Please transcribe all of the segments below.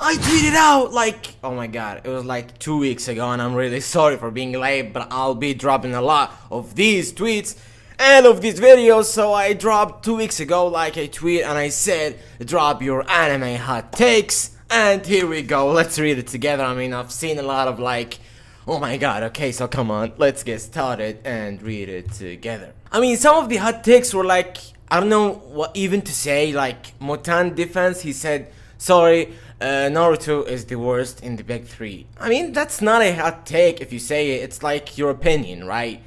I tweeted out like, oh my god, it was like 2 weeks ago, and I'm really sorry for being late, but I'll be dropping a lot of these tweets and of these videos. So I dropped 2 weeks ago like a tweet, and I said, drop your anime hot takes, and here we go. Let's read it together. I mean, I've seen a lot of like, oh my god, okay, so come on, let's get started and read it together. I mean, some of the hot takes were like, I don't know what even to say, like Motan defense, he said, sorry, Naruto is the worst in the big three. I mean, that's not a hot take if you say it, it's like your opinion, right?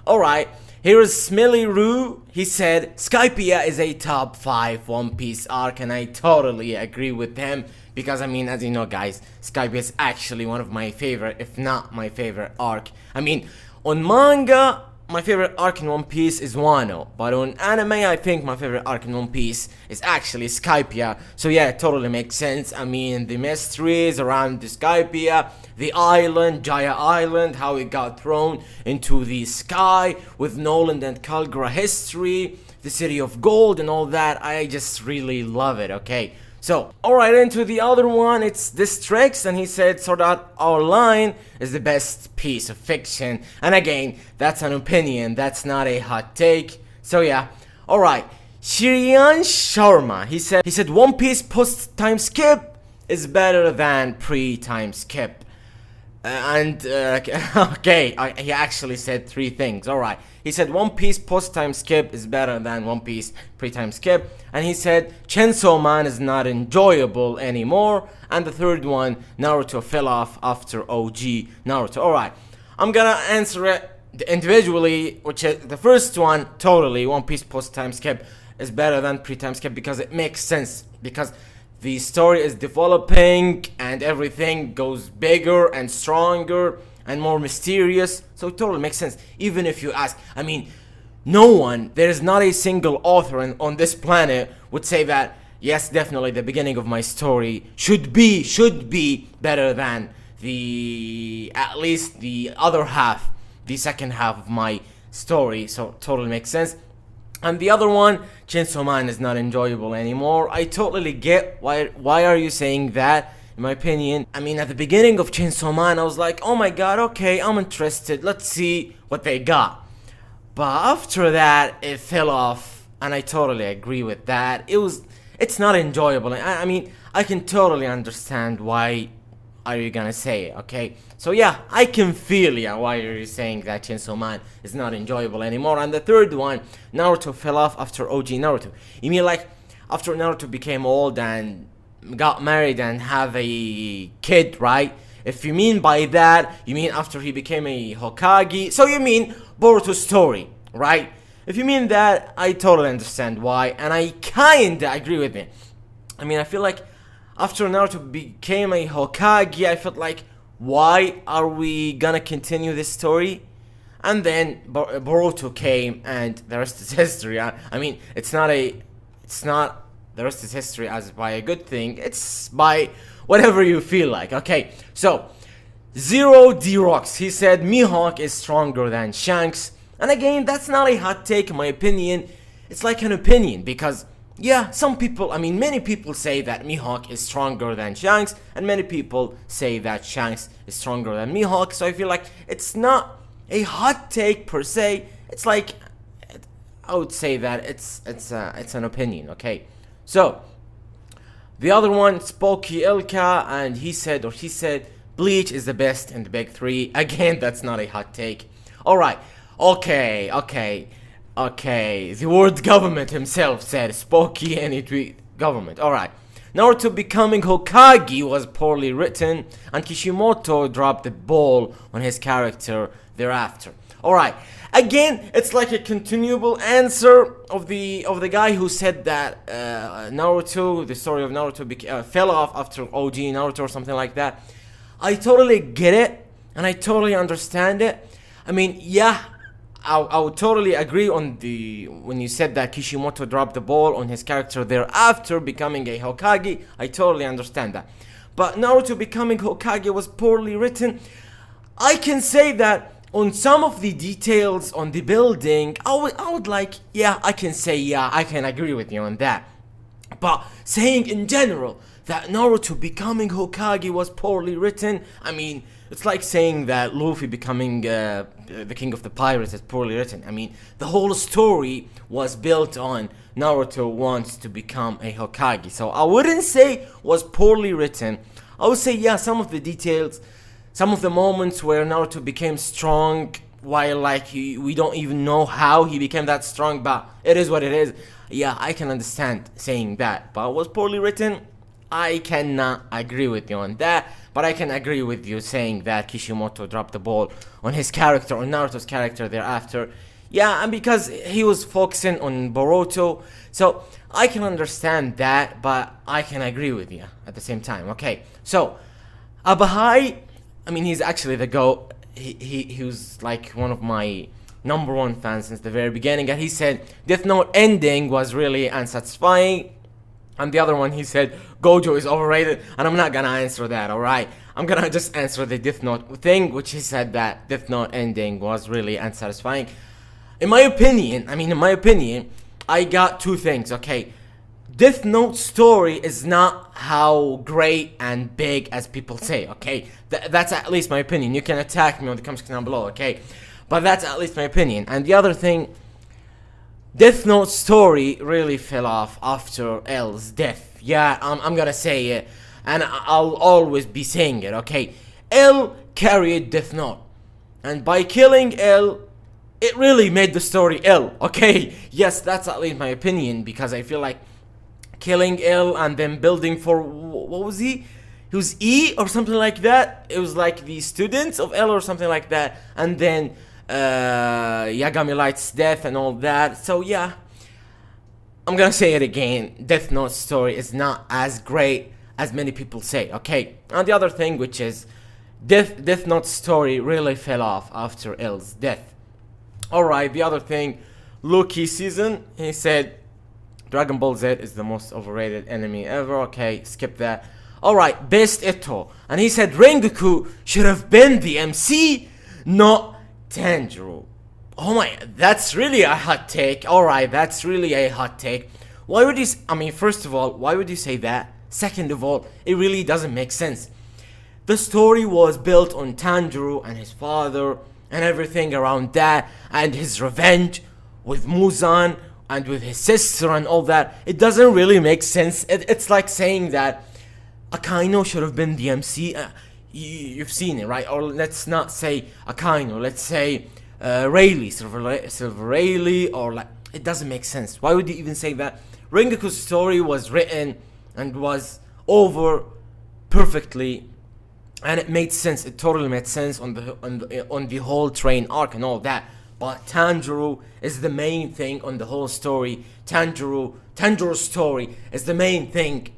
Alright, here is Smiley Roo. He said, Skypiea is a top 5 One Piece arc, and I totally agree with him. Because, I mean, as you know, guys, Skypiea is actually one of my favorite, if not my favorite arc. I mean, on manga, my favorite arc in One Piece is Wano, but on anime, I think my favorite arc in One Piece is actually Skypiea. So yeah, it totally makes sense. I mean, the mysteries around the Skypiea, the island, Jaya Island, how it got thrown into the sky with Noland and Kalgra history, the City of Gold and all that. I just really love it, okay? So, alright, into the other one, it's Districts, and he said Sword Art Online is the best piece of fiction. And again, that's an opinion, that's not a hot take. So yeah, alright. Shirian Sharma, he said One Piece post time skip is better than pre-time skip. Okay, he actually said 3 things. Alright, he said One Piece post-time skip is better than One Piece pre-time skip. And he said Chainsaw Man is not enjoyable anymore. And the third one, Naruto fell off after OG Naruto. Alright, I'm gonna answer it individually, which is the first one, totally, One Piece post-time skip is better than pre-time skip because it makes sense. Because the story is developing and everything goes bigger and stronger and more mysterious. So it totally makes sense. Even if you ask, I mean, there is not a single author on this planet would say that, yes, definitely the beginning of my story should be better than at least the other half, the second half of my story. So it totally makes sense. And the other one, Chainsaw Man is not enjoyable anymore. I totally get why are you saying that, in my opinion. I mean, at the beginning of Chainsaw Man, I was like, oh my god, okay, I'm interested, let's see what they got. But after that, it fell off, and I totally agree with that. It's not enjoyable. I mean, I can totally understand why are you gonna say it, okay? So yeah, I can feel why are you saying that Chainsaw Man is not enjoyable anymore. And the third one, Naruto fell off after OG Naruto. You mean like after Naruto became old and got married and have a kid, right? If you mean by that, you mean after he became a Hokage. So you mean Boruto's story, right? If you mean that, I totally understand why, and I kinda agree with it. I mean, I feel like after Naruto became a Hokage, I felt like, why are we gonna continue this story? And then Boruto came, and the rest is history. I mean, it's not the rest is history as by a good thing. It's by whatever you feel like. Okay, so Zero D-Rocks, he said Mihawk is stronger than Shanks. And again, that's not a hot take in my opinion. It's like an opinion because, yeah, some people, I mean, many people say that Mihawk is stronger than Shanks, and many people say that Shanks is stronger than Mihawk. So I feel like it's not a hot take per se. It's like, I would say that it's an opinion. Okay, so the other one, Spooky Ilka, and he said Bleach is the best in the big three. Again, that's not a hot take. Alright, okay. The word government himself said Spooky and it tweet government. Alright. Naruto becoming Hokage was poorly written, and Kishimoto dropped the ball on his character thereafter. Alright. Again, it's like a continuable answer of the guy who said that Naruto, the story of Naruto fell off after OG Naruto or something like that. I totally get it, and I totally understand it. I mean, yeah, I would totally agree on when you said that Kishimoto dropped the ball on his character thereafter becoming a Hokage. I totally understand that. But Naruto becoming Hokage was poorly written. I can say that on some of the details on the building, I would like, yeah, I can say, yeah, I can agree with you on that. But saying in general that Naruto becoming Hokage was poorly written. I mean, it's like saying that Luffy becoming the king of the pirates is poorly written. I mean, the whole story was built on Naruto wants to become a Hokage. So I wouldn't say was poorly written. I would say, yeah, some of the details, some of the moments where Naruto became strong, while like we don't even know how he became that strong, but it is what it is. Yeah, I can understand saying that, but it was poorly written. I cannot agree with you on that, but I can agree with you saying that Kishimoto dropped the ball on his character, on Naruto's character thereafter. Yeah, and because he was focusing on Boruto, so I can understand that, but I can agree with you at the same time. Okay, so Abahai, I mean, he's actually the GOAT. He was like one of my number one fans since the very beginning, and he said Death Note ending was really unsatisfying. And the other one, he said Gojo is overrated, and I'm not gonna answer that, alright? I'm gonna just answer the Death Note thing, which he said that Death Note ending was really unsatisfying. In my opinion, I got two things, okay? Death Note story is not how great and big as people say, okay? That's at least my opinion. You can attack me on the comment section down below, okay? But that's at least my opinion. And the other thing, Death Note story really fell off after L's death. Yeah, I'm gonna say it, and I'll always be saying it, okay? L carried Death Note, and by killing L, it really made the story L, okay? Yes, that's at least my opinion, because I feel like killing L and then building for, what was he? He was E or something like that. It was like the students of L or something like that, and then Yagami Light's death and all that. So yeah, I'm gonna say it again, Death Note story is not as great as many people say, okay? And the other thing, which is Death Note story really fell off after L's death. Alright, the other thing, Lucky season, he said Dragon Ball Z is the most overrated anime ever. Okay, skip that. Alright, Best Ito, and he said Rengoku should have been the MC, not Tanjiro. Oh my, that's really a hot take. Alright, that's really a hot take. Why would you, I mean, first of all, why would you say that? Second of all, it really doesn't make sense. The story was built on Tanjiro and his father and everything around that, and his revenge with Muzan and with his sister and all that. It doesn't really make sense. It's like saying that Akainu should have been the MC. You've seen it, right? Or let's not say Akainu, let's say Rayleigh, Silver Rayleigh, or like, it doesn't make sense. Why would you even say that? Rengoku's story was written and was over perfectly, and it made sense. It totally made sense on the whole train arc and all that. But Tanjiro is the main thing on the whole story. Tanjiro's story is the main thing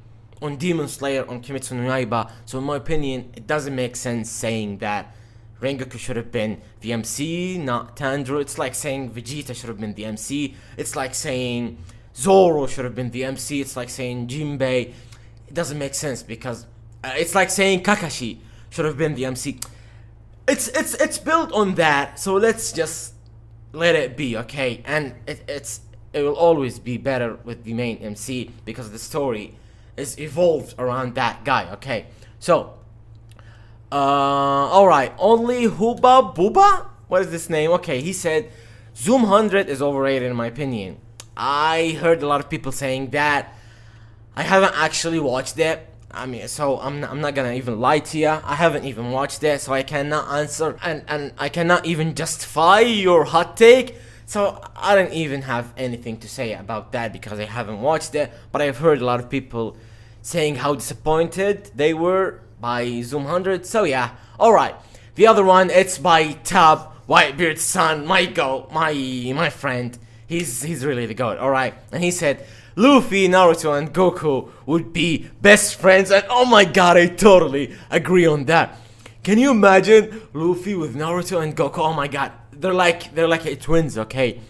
on Demon Slayer, on Kimetsu no Yaiba. So in my opinion, it doesn't make sense saying that Rengoku should have been the MC, not Tanjiro. It's like saying Vegeta should have been the MC. It's like saying Zoro should have been the MC. It's like saying Jinbei. It doesn't make sense because it's like saying Kakashi should have been the MC. It's built on that. So let's just let it be, okay? And it will always be better with the main MC because the story is evolved around that guy, okay? So alright, only Huba Buba? What is this name? Okay, he said Zoom 100 is overrated in my opinion. I heard a lot of people saying that. I haven't actually watched it. I mean, so I'm not gonna even lie to you. I haven't even watched it, so I cannot answer and I cannot even justify your hot take. So I don't even have anything to say about that because I haven't watched it. But I've heard a lot of people saying how disappointed they were by Zoom 100. So yeah, alright. The other one, it's by Tab, Whitebeard's son, my friend. He's really the goat, alright. And he said Luffy, Naruto, and Goku would be best friends, and oh my god, I totally agree on that. Can you imagine Luffy with Naruto and Goku? Oh my god, they're like twins, okay?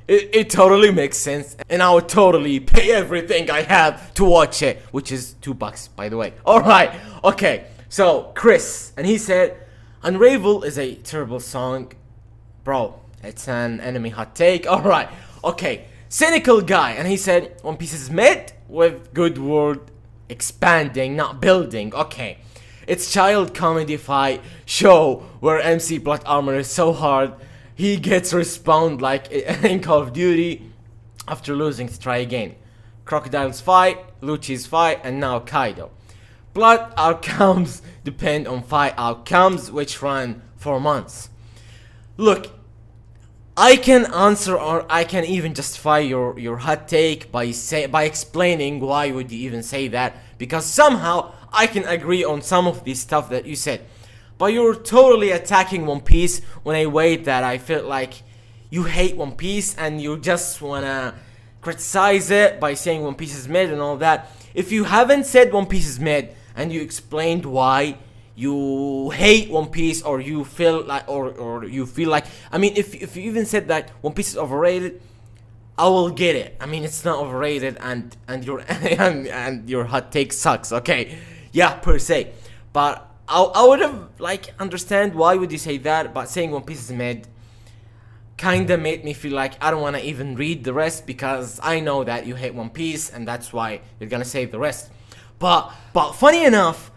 It totally makes sense, and I would totally pay everything I have to watch it, which is $2, by the way. Alright, okay, so Chris, and he said Unravel is a terrible song. Bro, it's an enemy hot take. Alright, okay. Cynical guy, and he said One Piece is mid with good world expanding, not building. Okay, it's child comedy fight show where MC Plot Armor is so hard he gets respawned like in Call of Duty after losing to try again. Crocodile's fight, Lucci's fight, and now Kaido. Plot outcomes depend on fight outcomes, which run for months. Look, I can answer or I can even justify your hot take by explaining why would you even say that, because somehow I can agree on some of the stuff that you said. But you're totally attacking One Piece in a way that I feel like you hate One Piece and you just wanna criticize it by saying One Piece is mid and all that. If you haven't said One Piece is mid and you explained why you hate One Piece, or you feel like or you feel like, I mean, if you even said that One Piece is overrated, I will get it. I mean, it's not overrated, and your and your hot take sucks. Okay, yeah, per se, but I would have like understand why would you say that, but saying One Piece is mid kinda made me feel like I don't wanna even read the rest because I know that you hate One Piece and that's why you're gonna say the rest. But funny enough,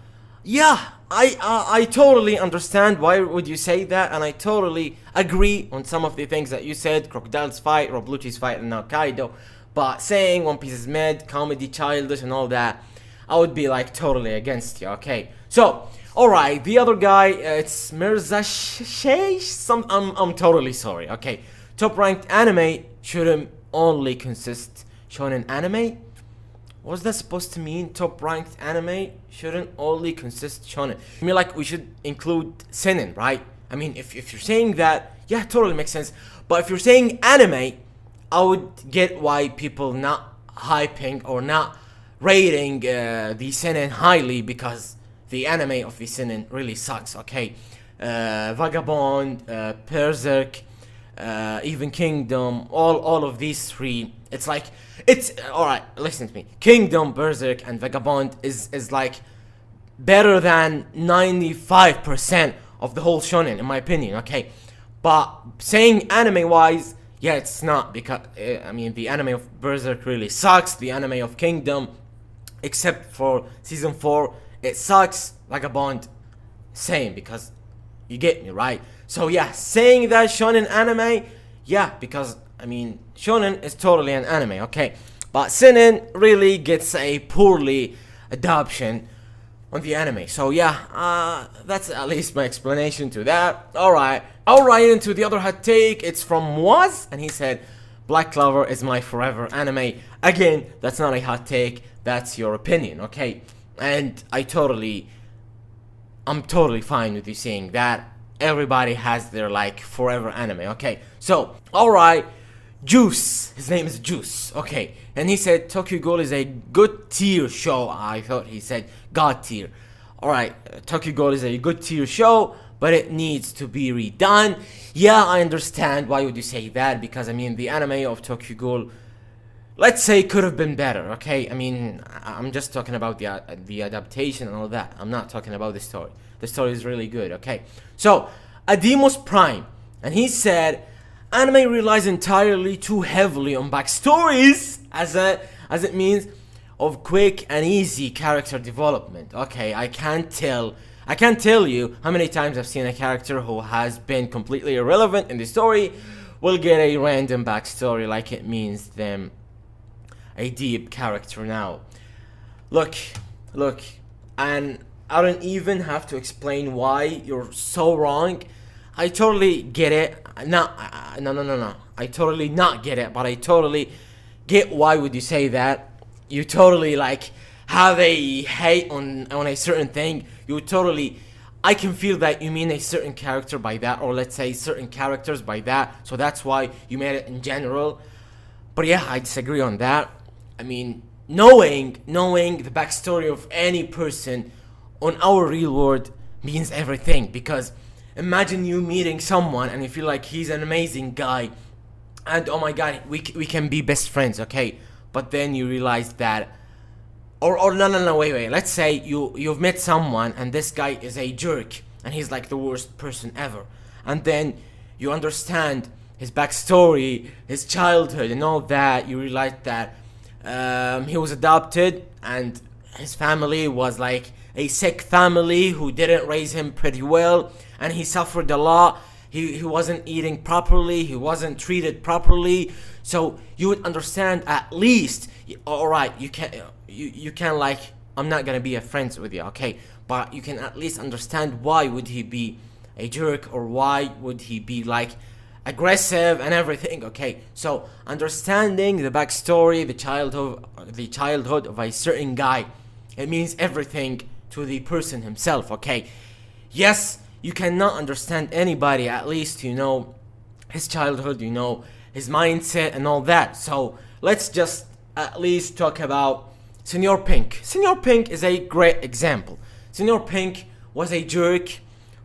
yeah, I totally understand why would you say that, and I totally agree on some of the things that you said. Crocodile's fight, Rob Lucci's fight, and now Kaido. But saying One Piece is mid, comedy, childish, and all that, I would be like totally against you. Okay, so alright, the other guy, it's Mirza some. I'm totally sorry. Okay, top ranked anime shouldn't only consist shonen anime. What's that supposed to mean? Top ranked anime shouldn't only consist shonen. I mean, like, we should include seinen, right? I mean, if you're saying that, yeah, totally makes sense. But if you're saying anime, I would get why people not hyping or not rating the seinen highly, because the anime of the seinen really sucks. Okay, Vagabond, Berserk, even Kingdom, all of these three. It's like, it's alright, listen to me. Kingdom, Berserk, and Vagabond is like better than 95% of the whole shonen, in my opinion, okay? But saying anime wise, yeah, it's not, because I mean, the anime of Berserk really sucks. The anime of Kingdom, except for season 4, it sucks. Vagabond, same, because you get me, right? So yeah, saying that shonen anime, yeah, because I mean, shonen is totally an anime, okay? But seinen really gets a poorly adoption on the anime. So yeah, that's at least my explanation to that. Alright, into the other hot take. It's from Moaz, and he said, Black Clover is my forever anime. Again, that's not a hot take, that's your opinion, okay? And I'm totally fine with you saying that. Everybody has their like forever anime, okay? So, alright, Juice, his name is Juice, okay, and he said Tokyo Ghoul is a good tier show. I thought he said god tier. Alright, Tokyo Ghoul is a good tier show, but it needs to be redone. Yeah, I understand why would you say that, because I mean, the anime of Tokyo Ghoul, let's say, could have been better, okay? I mean, I'm just talking about the adaptation and all that. I'm not talking about the story. The story is really good, okay? So, Ademos Prime, and he said, anime relies entirely too heavily on backstories as it means of quick and easy character development. Okay, I can't tell you how many times I've seen a character who has been completely irrelevant in the story will get a random backstory like it means them a deep character now. Look, and I don't even have to explain why you're so wrong. I totally get it. No. I totally not get it, but I totally get why would you say that. You totally like have a hate on a certain thing. You totally, I can feel that you mean a certain character by that, or let's say certain characters by that. So that's why you made it in general. But yeah, I disagree on that. I mean, knowing the backstory of any person on our real world means everything, because imagine you meeting someone and you feel like he's an amazing guy and oh my god, we can be best friends, okay? But then you realize that, or no, wait, let's say you've met someone and this guy is a jerk and he's like the worst person ever, and then you understand his backstory, his childhood and all that. You realize that he was adopted and his family was like a sick family who didn't raise him pretty well, and he suffered a lot. He wasn't eating properly, he wasn't treated properly. So you would understand at least, all right, you can like, I'm not gonna be a friends with you, okay, but you can at least understand why would he be a jerk, or why would he be like aggressive and everything. Okay, so understanding the backstory, the childhood of a certain guy, it means everything to the person himself. Okay, yes, you cannot understand anybody, at least you know his childhood, you know his mindset and all that. So let's just at least talk about Senor Pink. Senor Pink is a great example. Senor Pink was a jerk,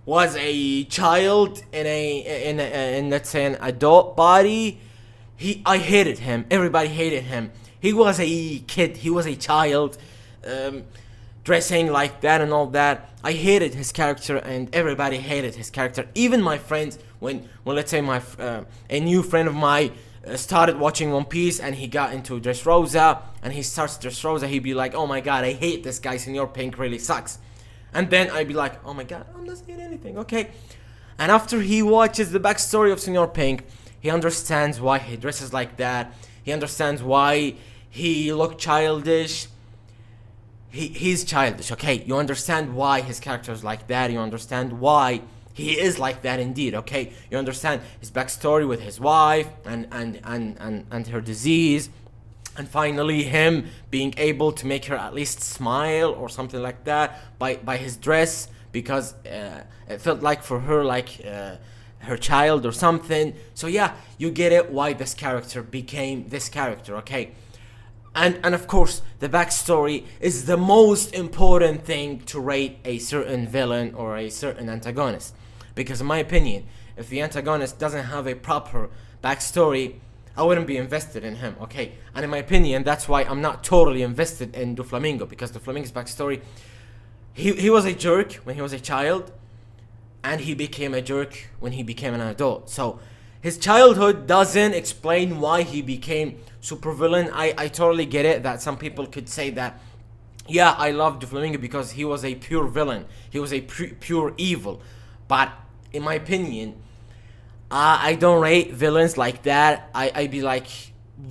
was a child in let's say an adult body. I hated him. Everybody hated him. He was a kid. He was a child, dressing like that and all that. I hated his character, and everybody hated his character. Even my friends, when let's say a new friend of mine started watching One Piece and he got into Dressrosa and he starts Dressrosa, he'd be like, "Oh my god, I hate this guy. Senor Pink really sucks." And then I'd be like, "Oh my god, I'm not saying anything, okay?" And after he watches the backstory of Senor Pink, he understands why he dresses like that. He understands why he looked childish. He's childish, okay? You understand why his character is like that. You understand why he is like that indeed, okay? You understand his backstory with his wife and her disease. And finally him being able to make her at least smile or something like that by his dress, because it felt like for her like her child or something. So yeah, you get it why this character became this character, okay? And of course the backstory is the most important thing to rate a certain villain or a certain antagonist, because in my opinion, if the antagonist doesn't have a proper backstory, I wouldn't be invested in him, okay? And in my opinion, that's why I'm not totally invested in Doflamingo, because Doflamingo's backstory, he was a jerk when he was a child, and he became a jerk when he became an adult. So his childhood doesn't explain why he became supervillain. I totally get it that some people could say that, yeah, I love Doflamingo because he was a pure villain, he was a pure evil. But in my opinion, I don't rate villains like that. I'd be like,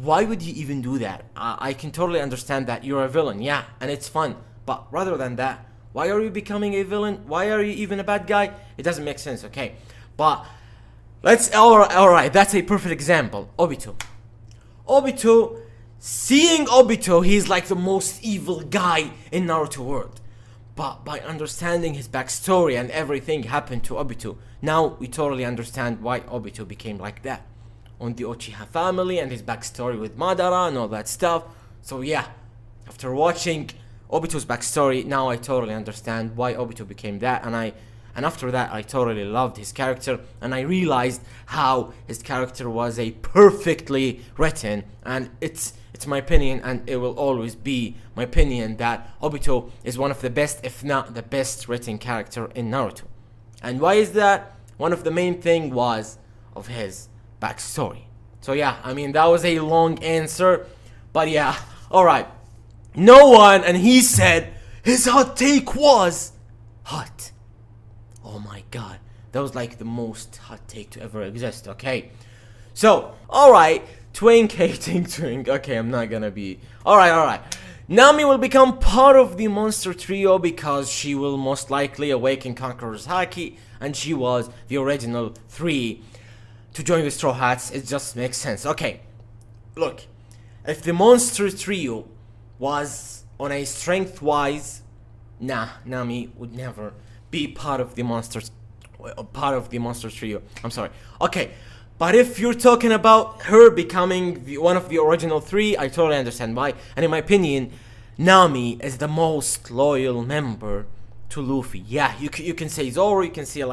why would you even do that? I can totally understand that you're a villain, yeah, and it's fun. But rather than that, why are you becoming a villain? Why are you even a bad guy? It doesn't make sense, okay? But alright, that's a perfect example. Obito, seeing Obito, he's like the most evil guy in Naruto world. But by understanding his backstory and everything happened to Obito, now we totally understand why Obito became like that. On the Uchiha family and his backstory with Madara and all that stuff. So yeah, after watching Obito's backstory, now I totally understand why Obito became that, and after that I totally loved his character, and I realized how his character was a perfectly written, and it's my opinion, and it will always be my opinion, that Obito is one of the best, if not the best written character in Naruto. And why is that? One of the main thing was of his backstory. So yeah, I mean, that was a long answer, but yeah, alright. No one, and he said his hot take was hot. Oh my god, that was like the most hot take to ever exist, okay? So, alright, Twink hating Twink. Okay, I'm not gonna be... Alright. Nami will become part of the monster trio because she will most likely awaken Conqueror's Haki, and she was the original 3 to join the Straw Hats. It just makes sense. Okay, look, if the monster trio was on a strength-wise, Nami would never be part of the monster trio. I'm sorry. Okay, but if you're talking about her becoming one of the original 3, I totally understand why. And in my opinion, Nami is the most loyal member to Luffy. Yeah, you can say Zoro, you can say a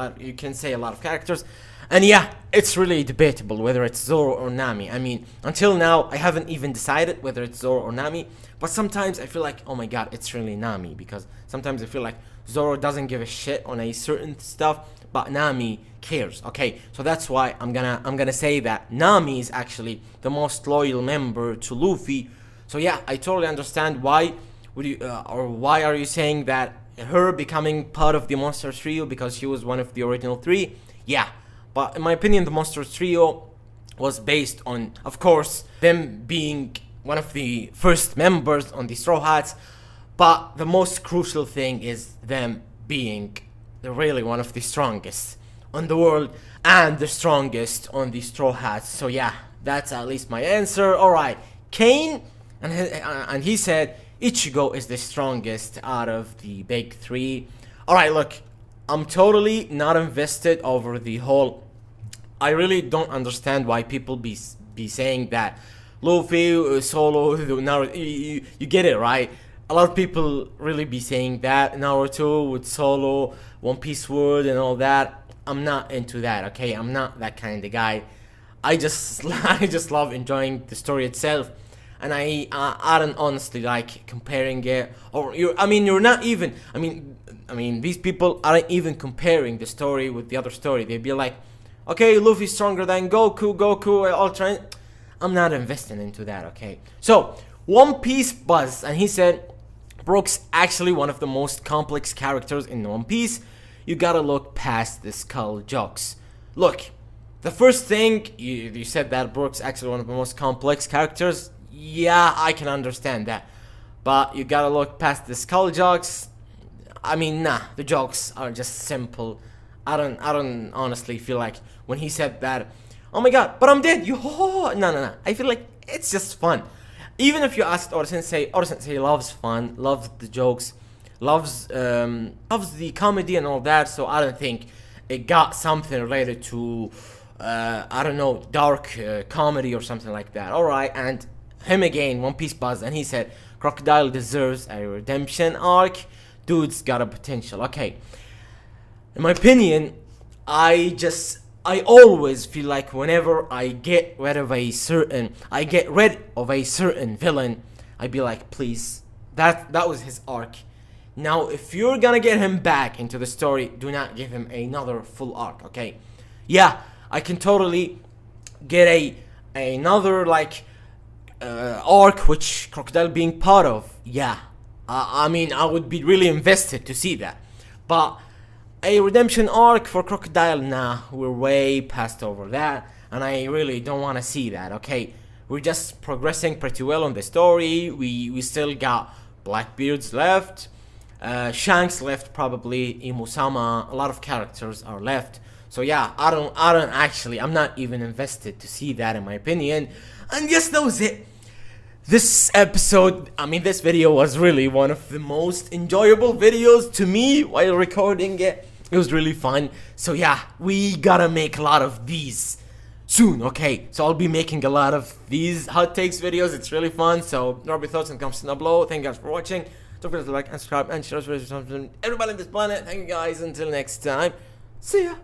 lot of characters, and yeah, it's really debatable whether it's Zoro or Nami. I mean, until now, I haven't even decided whether it's Zoro or Nami, but sometimes I feel like, oh my god, it's really Nami, because sometimes I feel like Zoro doesn't give a shit on a certain stuff, but Nami cares, okay? So that's why I'm gonna say that Nami is actually the most loyal member to Luffy. So yeah, I totally understand why would you or why are you saying that her becoming part of the Monsters trio because she was one of the original three? Yeah, but in my opinion, the Monsters trio was based on, of course, them being one of the first members on the Straw Hats, but the most crucial thing is them being really one of the strongest on the world and the strongest on the Straw Hats. So yeah, that's at least my answer. Alright, Kane, and he said Ichigo is the strongest out of the big three. Alright, look, I'm totally not invested over the whole. I really don't understand why people be saying that Luffy, Solo, Naruto, you get it, right? A lot of people really be saying that Naruto with Solo, One Piece World and all that. I'm not into that, okay? I'm not that kind of guy. I just love enjoying the story itself, and I don't honestly like comparing it. Or you're not even. I mean these people aren't even comparing the story with the other story. They'd be like, okay, Luffy's stronger than Goku, Ultra. I'm not investing into that, okay? So, One Piece Buzz, and he said, Brook's actually one of the most complex characters in One Piece. You gotta look past the skull jokes. Look, the first thing, you said that Brook's actually one of the most complex characters. Yeah, I can understand that. But you gotta look past the skull jokes. I mean, nah, the jokes are just simple. I don't honestly feel like when he said that, oh my god, but I'm dead, you no. I feel like it's just fun. Even if you ask Oda Sensei loves fun, loves the jokes, loves the comedy and all that, so I don't think it got something related to I don't know, dark comedy or something like that. Alright, and him again, One Piece Buzz, and he said Crocodile deserves a redemption arc. Dude's got a potential. Okay, in my opinion, I always feel like whenever I get rid of a certain villain, I'd be like, please, that was his arc. Now, if you're gonna get him back into the story, do not give him another full arc, okay? Yeah, I can totally get another like arc which Crocodile being part of. Yeah, I mean, I would be really invested to see that, but a redemption arc for Crocodile, nah, we're way past over that, and I really don't want to see that, okay? We're just progressing pretty well on the story. We still got Blackbeard's left, Shanks left probably, Imusama, a lot of characters are left. So yeah, I'm not even invested to see that in my opinion. And yes, that was it. This video was really one of the most enjoyable videos to me while recording it. It was really fun. So yeah, we gotta make a lot of these soon, okay? So I'll be making a lot of these hot takes videos. It's really fun. So drop your thoughts and comments down below. Thank you guys for watching. Don't forget to like and subscribe and share this video to everybody on this planet. Thank you guys. Until next time. See ya.